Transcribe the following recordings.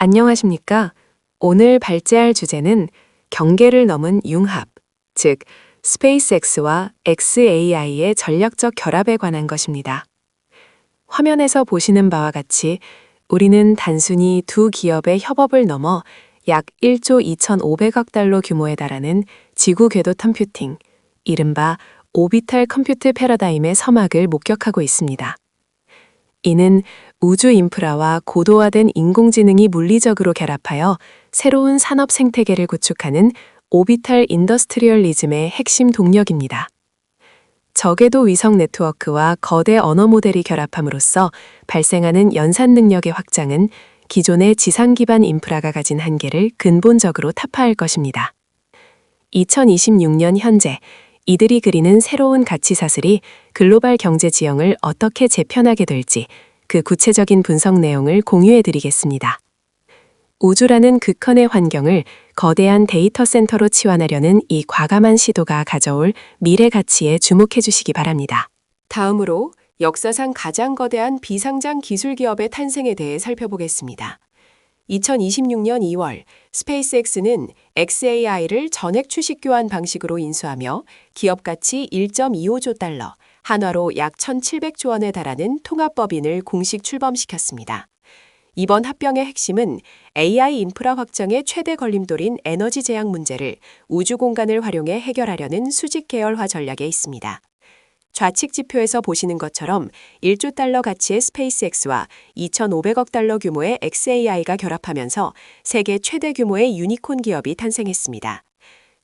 안녕하십니까? 오늘 발제할 주제는 경계를 넘은 융합, 즉 스페이스X와 xAI의 전략적 결합에 관한 것입니다. 화면에서 보시는 바와 같이 우리는 단순히 두 기업의 협업을 넘어 약 1조 2,500억 달러 규모에 달하는 지구 궤도 컴퓨팅, 이른바 오비탈 컴퓨트 패러다임의 서막을 목격하고 있습니다. 이는 우주 인프라와 고도화된 인공지능이 물리적으로 결합하여 새로운 산업 생태계를 구축하는 오비탈 인더스트리얼리즘의 핵심 동력입니다. 저궤도 위성 네트워크와 거대 언어 모델이 결합함으로써 발생하는 연산 능력의 확장은 기존의 지상 기반 인프라가 가진 한계를 근본적으로 타파할 것입니다. 2026년 현재 이들이 그리는 새로운 가치 사슬이 글로벌 경제 지형을 어떻게 재편하게 될지 그 구체적인 분석 내용을 공유해 드리겠습니다. 우주라는 극한의 환경을 거대한 데이터 센터로 치환하려는 이 과감한 시도가 가져올 미래 가치에 주목해 주시기 바랍니다. 다음으로 역사상 가장 거대한 비상장 기술 기업의 탄생에 대해 살펴보겠습니다. 2026년 2월 스페이스X는 xAI를 전액 주식 교환 방식으로 인수하며 기업 가치 1.25조 달러, 한화로 약 1,700조 원에 달하는 통합법인을 공식 출범시켰습니다. 이번 합병의 핵심은 AI 인프라 확장의 최대 걸림돌인 에너지 제약 문제를 우주 공간을 활용해 해결하려는 수직 계열화 전략에 있습니다. 좌측 지표에서 보시는 것처럼 1조 달러 가치의 스페이스X와 2,500억 달러 규모의 xAI가 결합하면서 세계 최대 규모의 유니콘 기업이 탄생했습니다.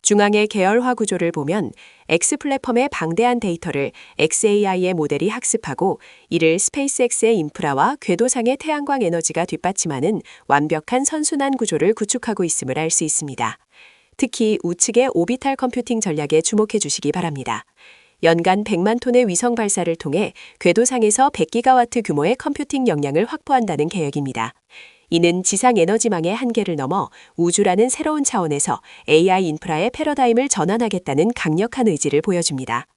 중앙의 계열화 구조를 보면 X 플랫폼의 방대한 데이터를 xAI의 모델이 학습하고 이를 스페이스X의 인프라와 궤도상의 태양광 에너지가 뒷받침하는 완벽한 선순환 구조를 구축하고 있음을 알 수 있습니다. 특히 우측의 오비탈 컴퓨팅 전략에 주목해 주시기 바랍니다. 연간 100만 톤의 위성 발사를 통해 궤도상에서 100기가와트 규모의 컴퓨팅 역량을 확보한다는 계획입니다. 이는 지상 에너지망의 한계를 넘어 우주라는 새로운 차원에서 AI 인프라의 패러다임을 전환하겠다는 강력한 의지를 보여줍니다.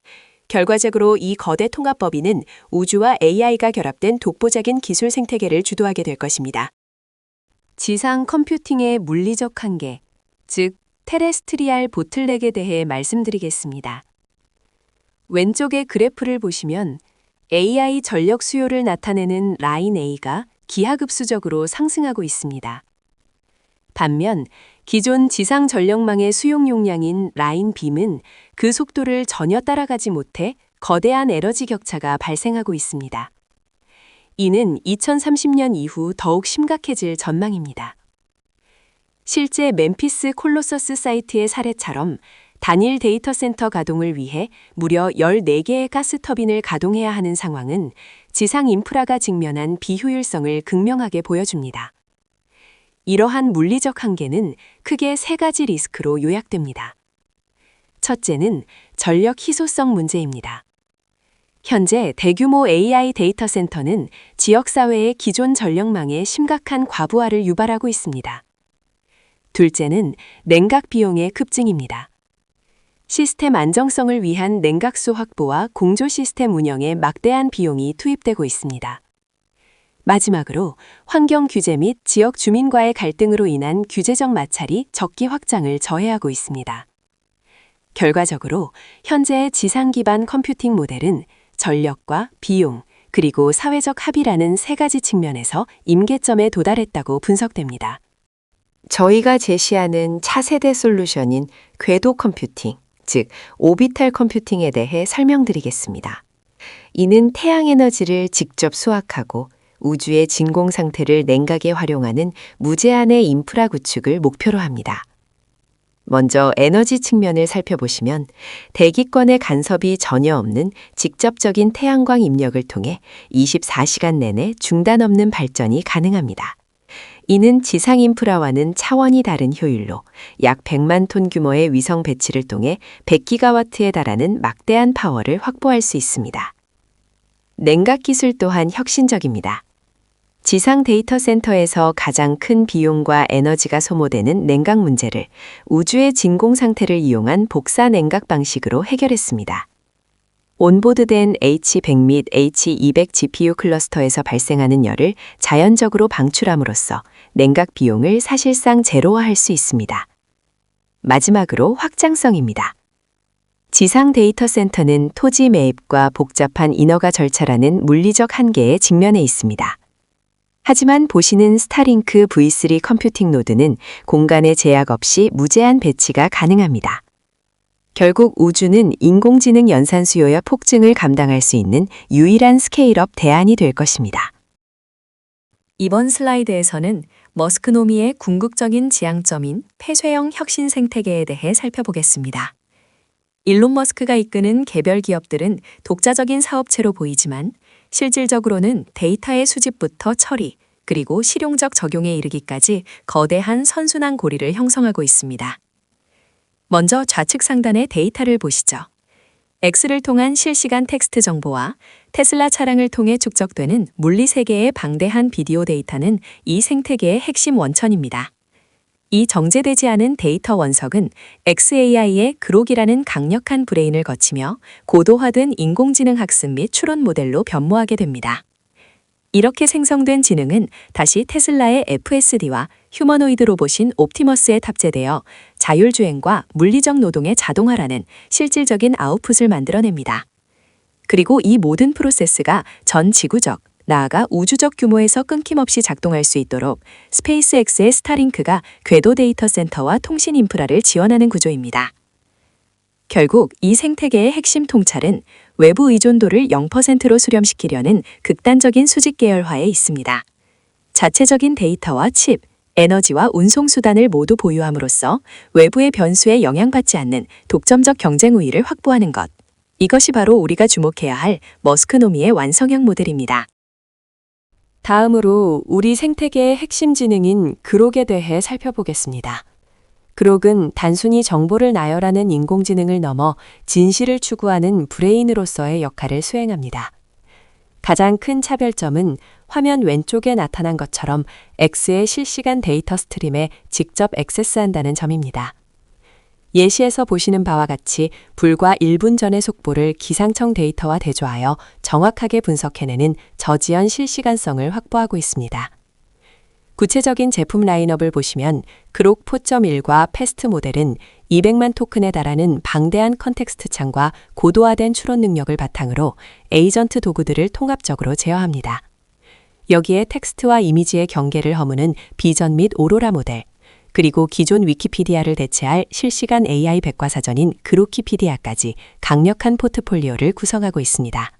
결과적으로 이 거대 통합법인은 우주와 AI가 결합된 독보적인 기술 생태계를 주도하게 될 것입니다. 지상 컴퓨팅의 물리적 한계, 즉 테레스트리알 보틀넥에 대해 말씀드리겠습니다. 왼쪽의 그래프를 보시면 AI 전력 수요를 나타내는 라인 A가 기하급수적으로 상승하고 있습니다. 반면 기존 지상 전력망의 수용 용량인 라인 B는 그 속도를 전혀 따라가지 못해 거대한 에너지 격차가 발생하고 있습니다. 이는 2030년 이후 더욱 심각해질 전망입니다. 실제 멤피스 콜로서스 사이트의 사례처럼 단일 데이터 센터 가동을 위해 무려 14개의 가스터빈을 가동해야 하는 상황은 지상 인프라가 직면한 비효율성을 극명하게 보여줍니다. 이러한 물리적 한계는 크게 세 가지 리스크로 요약됩니다. 첫째는 전력 희소성 문제입니다. 현재 대규모 AI 데이터 센터는 지역사회의 기존 전력망에 심각한 과부하를 유발하고 있습니다. 둘째는 냉각 비용의 급증입니다. 시스템 안정성을 위한 냉각수 확보와 공조 시스템 운영에 막대한 비용이 투입되고 있습니다. 마지막으로 환경 규제 및 지역 주민과의 갈등으로 인한 규제적 마찰이 적기 확장을 저해하고 있습니다. 결과적으로 현재의 지상 기반 컴퓨팅 모델은 전력과 비용, 그리고 사회적 합의라는 세 가지 측면에서 임계점에 도달했다고 분석됩니다. 저희가 제시하는 차세대 솔루션인 궤도 컴퓨팅, 즉 오비탈 컴퓨팅에 대해 설명드리겠습니다. 이는 태양 에너지를 직접 수확하고 우주의 진공 상태를 냉각에 활용하는 무제한의 인프라 구축을 목표로 합니다. 먼저 에너지 측면을 살펴보시면 대기권의 간섭이 전혀 없는 직접적인 태양광 입력을 통해 24시간 내내 중단 없는 발전이 가능합니다. 이는 지상 인프라와는 차원이 다른 효율로 약 100만 톤 규모의 위성 배치를 통해 100기가와트에 달하는 막대한 파워를 확보할 수 있습니다. 냉각 기술 또한 혁신적입니다. 지상 데이터 센터에서 가장 큰 비용과 에너지가 소모되는 냉각 문제를 우주의 진공 상태를 이용한 복사 냉각 방식으로 해결했습니다. 온보드된 H100 및 H200 GPU 클러스터에서 발생하는 열을 자연적으로 방출함으로써 냉각 비용을 사실상 제로화할 수 있습니다. 마지막으로 확장성입니다. 지상 데이터 센터는 토지 매입과 복잡한 인허가 절차라는 물리적 한계에 직면해 있습니다. 하지만 보시는 스타링크 V3 컴퓨팅 노드는 공간의 제약 없이 무제한 배치가 가능합니다. 결국 우주는 인공지능 연산 수요와 폭증을 감당할 수 있는 유일한 스케일업 대안이 될 것입니다. 이번 슬라이드에서는 머스크노미의 궁극적인 지향점인 폐쇄형 혁신 생태계에 대해 살펴보겠습니다. 일론 머스크가 이끄는 개별 기업들은 독자적인 사업체로 보이지만 실질적으로는 데이터의 수집부터 처리, 그리고 실용적 적용에 이르기까지 거대한 선순환 고리를 형성하고 있습니다. 먼저 좌측 상단의 데이터를 보시죠. X를 통한 실시간 텍스트 정보와 테슬라 차량을 통해 축적되는 물리 세계의 방대한 비디오 데이터는 이 생태계의 핵심 원천입니다. 이 정제되지 않은 데이터 원석은 XAI의 그록이라는 강력한 브레인을 거치며 고도화된 인공지능 학습 및 추론 모델로 변모하게 됩니다. 이렇게 생성된 지능은 다시 테슬라의 FSD와 휴머노이드 로봇인 옵티머스에 탑재되어 자율주행과 물리적 노동의 자동화라는 실질적인 아웃풋을 만들어냅니다. 그리고 이 모든 프로세스가 전 지구적, 나아가 우주적 규모에서 끊김없이 작동할 수 있도록 스페이스X의 스타링크가 궤도 데이터 센터와 통신 인프라를 지원하는 구조입니다. 결국 이 생태계의 핵심 통찰은 외부 의존도를 0%로 수렴시키려는 극단적인 수직 계열화에 있습니다. 자체적인 데이터와 칩, 에너지와 운송 수단을 모두 보유함으로써 외부의 변수에 영향받지 않는 독점적 경쟁 우위를 확보하는 것. 이것이 바로 우리가 주목해야 할 머스크노미의 완성형 모델입니다. 다음으로 우리 생태계의 핵심 지능인 그록에 대해 살펴보겠습니다. 그록은 단순히 정보를 나열하는 인공지능을 넘어 진실을 추구하는 브레인으로서의 역할을 수행합니다. 가장 큰 차별점은 화면 왼쪽에 나타난 것처럼 X의 실시간 데이터 스트림에 직접 액세스한다는 점입니다. 예시에서 보시는 바와 같이 불과 1분 전의 속보를 기상청 데이터와 대조하여 정확하게 분석해내는 저지연 실시간성을 확보하고 있습니다. 구체적인 제품 라인업을 보시면 그록 4.1과 패스트 모델은 200만 토큰에 달하는 방대한 컨텍스트 창과 고도화된 추론 능력을 바탕으로 에이전트 도구들을 통합적으로 제어합니다. 여기에 텍스트와 이미지의 경계를 허무는 비전 및 오로라 모델, 그리고 기존 위키피디아를 대체할 실시간 AI 백과사전인 그로키피디아까지 강력한 포트폴리오를 구성하고 있습니다.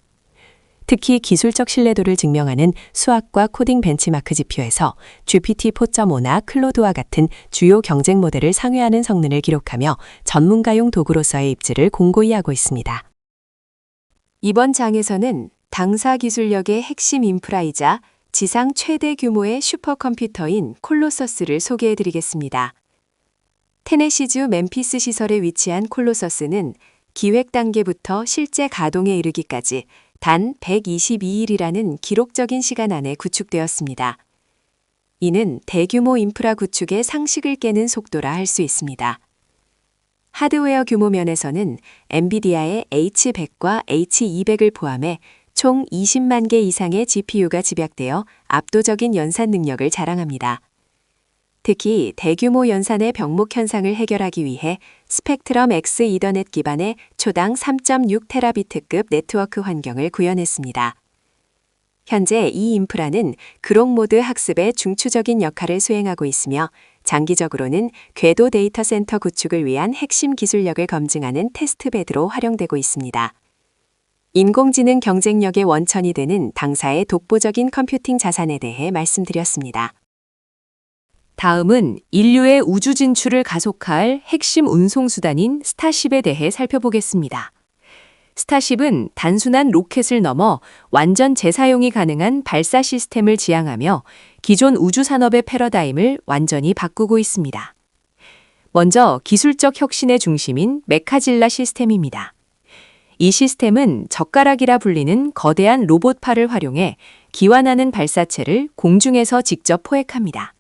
특히 기술적 신뢰도를 증명하는 수학과 코딩 벤치마크 지표에서 GPT-4.5나 클로드와 같은 주요 경쟁 모델을 상회하는 성능을 기록하며 전문가용 도구로서의 입지를 공고히 하고 있습니다. 이번 장에서는 당사 기술력의 핵심 인프라이자 지상 최대 규모의 슈퍼컴퓨터인 콜로서스를 소개해드리겠습니다. 테네시주 멤피스 시설에 위치한 콜로서스는 기획 단계부터 실제 가동에 이르기까지 단 122일이라는 기록적인 시간 안에 구축되었습니다. 이는 대규모 인프라 구축의 상식을 깨는 속도라 할 수 있습니다. 하드웨어 규모 면에서는 엔비디아의 H100과 H200을 포함해 총 20만 개 이상의 GPU가 집약되어 압도적인 연산 능력을 자랑합니다. 특히 대규모 연산의 병목 현상을 해결하기 위해 스펙트럼 X 이더넷 기반의 초당 3.6테라비트급 네트워크 환경을 구현했습니다. 현재 이 인프라는 그록 모드 학습의 중추적인 역할을 수행하고 있으며 장기적으로는 궤도 데이터 센터 구축을 위한 핵심 기술력을 검증하는 테스트베드로 활용되고 있습니다. 인공지능 경쟁력의 원천이 되는 당사의 독보적인 컴퓨팅 자산에 대해 말씀드렸습니다. 다음은 인류의 우주 진출을 가속화할 핵심 운송수단인 스타쉽에 대해 살펴보겠습니다. 스타쉽은 단순한 로켓을 넘어 완전 재사용이 가능한 발사 시스템을 지향하며 기존 우주 산업의 패러다임을 완전히 바꾸고 있습니다. 먼저 기술적 혁신의 중심인 메카질라 시스템입니다. 이 시스템은 젓가락이라 불리는 거대한 로봇팔을 활용해 기완하는 발사체를 공중에서 직접 포획합니다.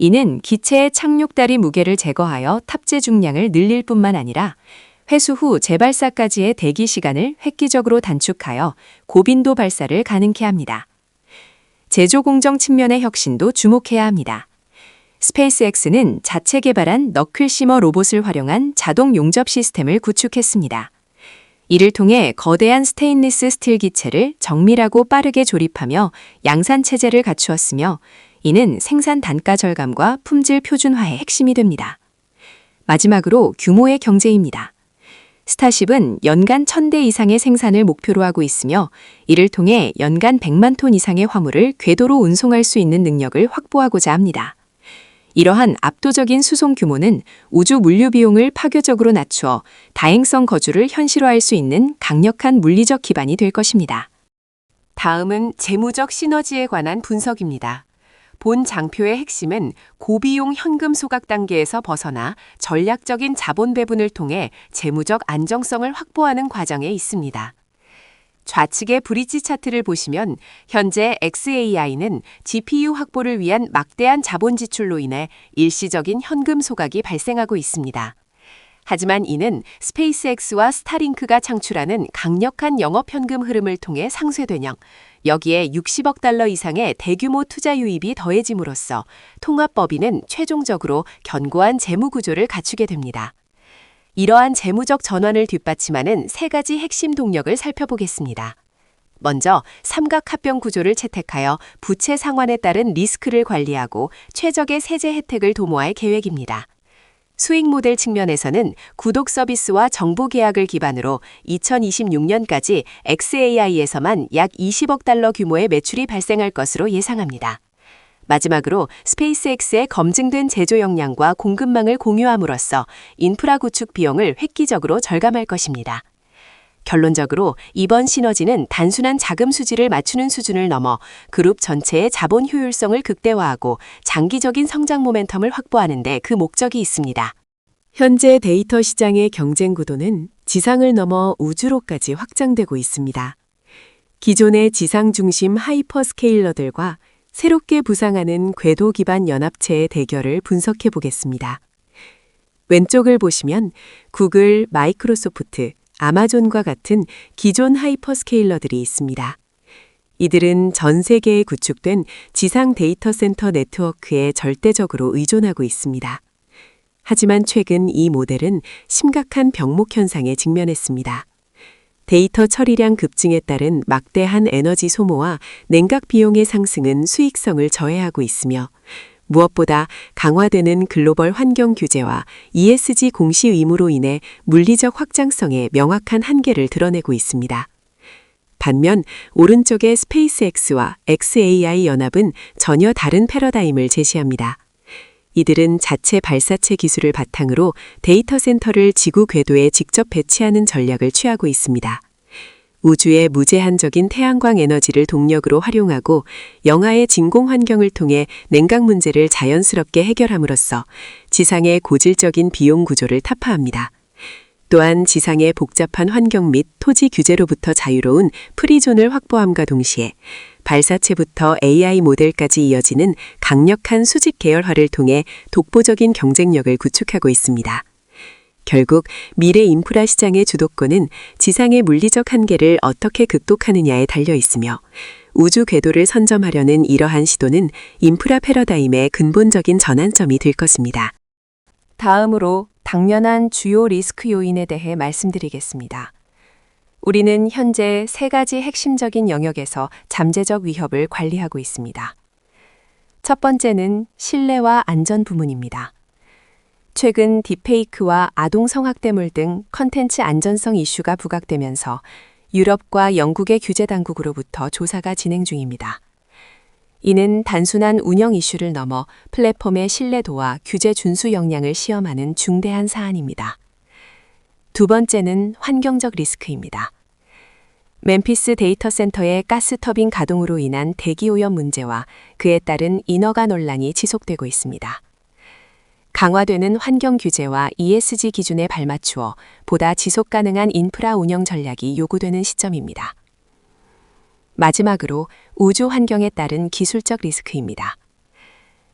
이는 기체의 착륙다리 무게를 제거하여 탑재 중량을 늘릴 뿐만 아니라 회수 후 재발사까지의 대기 시간을 획기적으로 단축하여 고빈도 발사를 가능케 합니다. 제조 공정 측면의 혁신도 주목해야 합니다. 스페이스X는 자체 개발한 너클시머 로봇을 활용한 자동 용접 시스템을 구축했습니다. 이를 통해 거대한 스테인리스 스틸 기체를 정밀하고 빠르게 조립하며 양산 체제를 갖추었으며 이는 생산 단가 절감과 품질 표준화의 핵심이 됩니다. 마지막으로 규모의 경제입니다. 스타쉽은 연간 1000대 이상의 생산을 목표로 하고 있으며 이를 통해 연간 100만 톤 이상의 화물을 궤도로 운송할 수 있는 능력을 확보하고자 합니다. 이러한 압도적인 수송 규모는 우주 물류 비용을 파괴적으로 낮추어 다행성 거주를 현실화할 수 있는 강력한 물리적 기반이 될 것입니다. 다음은 재무적 시너지에 관한 분석입니다. 본 장표의 핵심은 고비용 현금 소각 단계에서 벗어나 전략적인 자본 배분을 통해 재무적 안정성을 확보하는 과정에 있습니다. 좌측의 브릿지 차트를 보시면 현재 xAI는 GPU 확보를 위한 막대한 자본 지출로 인해 일시적인 현금 소각이 발생하고 있습니다. 하지만 이는 스페이스X와 스타링크가 창출하는 강력한 영업 현금 흐름을 통해 상쇄되며 여기에 60억 달러 이상의 대규모 투자 유입이 더해짐으로써 통합법인은 최종적으로 견고한 재무 구조를 갖추게 됩니다. 이러한 재무적 전환을 뒷받침하는 세 가지 핵심 동력을 살펴보겠습니다. 먼저 삼각합병 구조를 채택하여 부채 상환에 따른 리스크를 관리하고 최적의 세제 혜택을 도모할 계획입니다. 수익 모델 측면에서는 구독 서비스와 정보 계약을 기반으로 2026년까지 xAI에서만 약 20억 달러 규모의 매출이 발생할 것으로 예상합니다. 마지막으로 스페이스X의 검증된 제조 역량과 공급망을 공유함으로써 인프라 구축 비용을 획기적으로 절감할 것입니다. 결론적으로 이번 시너지는 단순한 자금 수지를 맞추는 수준을 넘어 그룹 전체의 자본 효율성을 극대화하고 장기적인 성장 모멘텀을 확보하는 데 그 목적이 있습니다. 현재 데이터 시장의 경쟁 구도는 지상을 넘어 우주로까지 확장되고 있습니다. 기존의 지상 중심 하이퍼스케일러들과 새롭게 부상하는 궤도 기반 연합체의 대결을 분석해 보겠습니다. 왼쪽을 보시면 구글, 마이크로소프트, 아마존과 같은 기존 하이퍼스케일러들이 있습니다. 이들은 전 세계에 구축된 지상 데이터 센터 네트워크에 절대적으로 의존하고 있습니다. 하지만 최근 이 모델은 심각한 병목 현상에 직면했습니다. 데이터 처리량 급증에 따른 막대한 에너지 소모와 냉각 비용의 상승은 수익성을 저해하고 있으며 무엇보다 강화되는 글로벌 환경 규제와 ESG 공시 의무로 인해 물리적 확장성에 명확한 한계를 드러내고 있습니다. 반면 오른쪽의 스페이스X와 xAI 연합은 전혀 다른 패러다임을 제시합니다. 이들은 자체 발사체 기술을 바탕으로 데이터 센터를 지구 궤도에 직접 배치하는 전략을 취하고 있습니다. 우주의 무제한적인 태양광 에너지를 동력으로 활용하고 영하의 진공 환경을 통해 냉각 문제를 자연스럽게 해결함으로써 지상의 고질적인 비용 구조를 타파합니다. 또한 지상의 복잡한 환경 및 토지 규제로부터 자유로운 프리존을 확보함과 동시에 발사체부터 AI 모델까지 이어지는 강력한 수직 계열화를 통해 독보적인 경쟁력을 구축하고 있습니다. 결국 미래 인프라 시장의 주도권은 지상의 물리적 한계를 어떻게 극복하느냐에 달려 있으며 우주 궤도를 선점하려는 이러한 시도는 인프라 패러다임의 근본적인 전환점이 될 것입니다. 다음으로 당면한 주요 리스크 요인에 대해 말씀드리겠습니다. 우리는 현재 세 가지 핵심적인 영역에서 잠재적 위협을 관리하고 있습니다. 첫 번째는 신뢰와 안전 부문입니다. 최근 딥페이크와 아동 성학대물 등 컨텐츠 안전성 이슈가 부각되면서 유럽과 영국의 규제 당국으로부터 조사가 진행 중입니다. 이는 단순한 운영 이슈를 넘어 플랫폼의 신뢰도와 규제 준수 역량을 시험하는 중대한 사안입니다. 두 번째는 환경적 리스크입니다. 멤피스 데이터 센터의 가스 터빈 가동으로 인한 대기 오염 문제와 그에 따른 인허가 논란이 지속되고 있습니다. 강화되는 환경 규제와 ESG 기준에 발맞추어 보다 지속 가능한 인프라 운영 전략이 요구되는 시점입니다. 마지막으로 우주 환경에 따른 기술적 리스크입니다.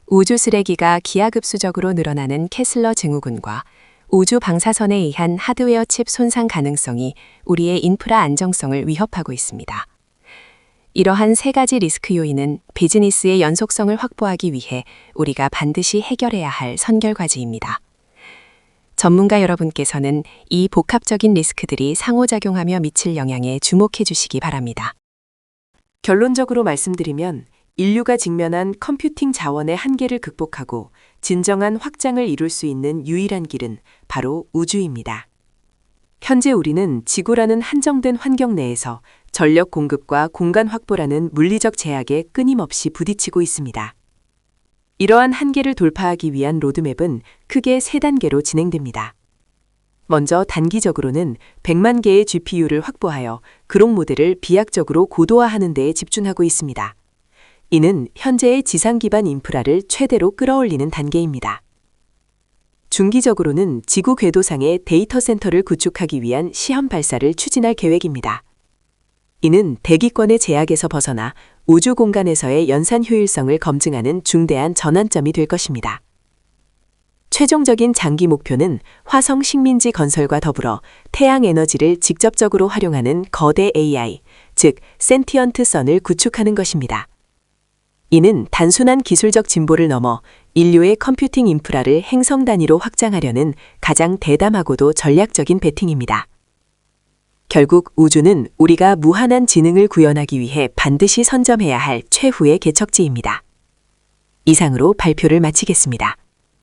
우주 쓰레기가 기하급수적으로 늘어나는 캐슬러 증후군과 우주 방사선에 의한 하드웨어 칩 손상 가능성이 우리의 인프라 안정성을 위협하고 있습니다. 이러한 세 가지 리스크 요인은 비즈니스의 연속성을 확보하기 위해 우리가 반드시 해결해야 할 선결과제입니다. 전문가 여러분께서는 이 복합적인 리스크들이 상호작용하며 미칠 영향에 주목해 주시기 바랍니다. 결론적으로 말씀드리면 인류가 직면한 컴퓨팅 자원의 한계를 극복하고 진정한 확장을 이룰 수 있는 유일한 길은 바로 우주입니다. 현재 우리는 지구라는 한정된 환경 내에서 전력 공급과 공간 확보라는 물리적 제약에 끊임없이 부딪히고 있습니다. 이러한 한계를 돌파하기 위한 로드맵은 크게 3단계로 진행됩니다. 먼저 단기적으로는 100만 개의 GPU를 확보하여 그록 모델을 비약적으로 고도화하는 데에 집중하고 있습니다. 이는 현재의 지상 기반 인프라를 최대로 끌어올리는 단계입니다. 중기적으로는 지구 궤도상의 데이터 센터를 구축하기 위한 시험 발사를 추진할 계획입니다. 이는 대기권의 제약에서 벗어나 우주 공간에서의 연산 효율성을 검증하는 중대한 전환점이 될 것입니다. 최종적인 장기 목표는 화성 식민지 건설과 더불어 태양 에너지를 직접적으로 활용하는 거대 AI, 즉 센티언트 선을 구축하는 것입니다. 이는 단순한 기술적 진보를 넘어 인류의 컴퓨팅 인프라를 행성 단위로 확장하려는 가장 대담하고도 전략적인 베팅입니다. 결국 우주는 우리가 무한한 지능을 구현하기 위해 반드시 선점해야 할 최후의 개척지입니다. 이상으로 발표를 마치겠습니다.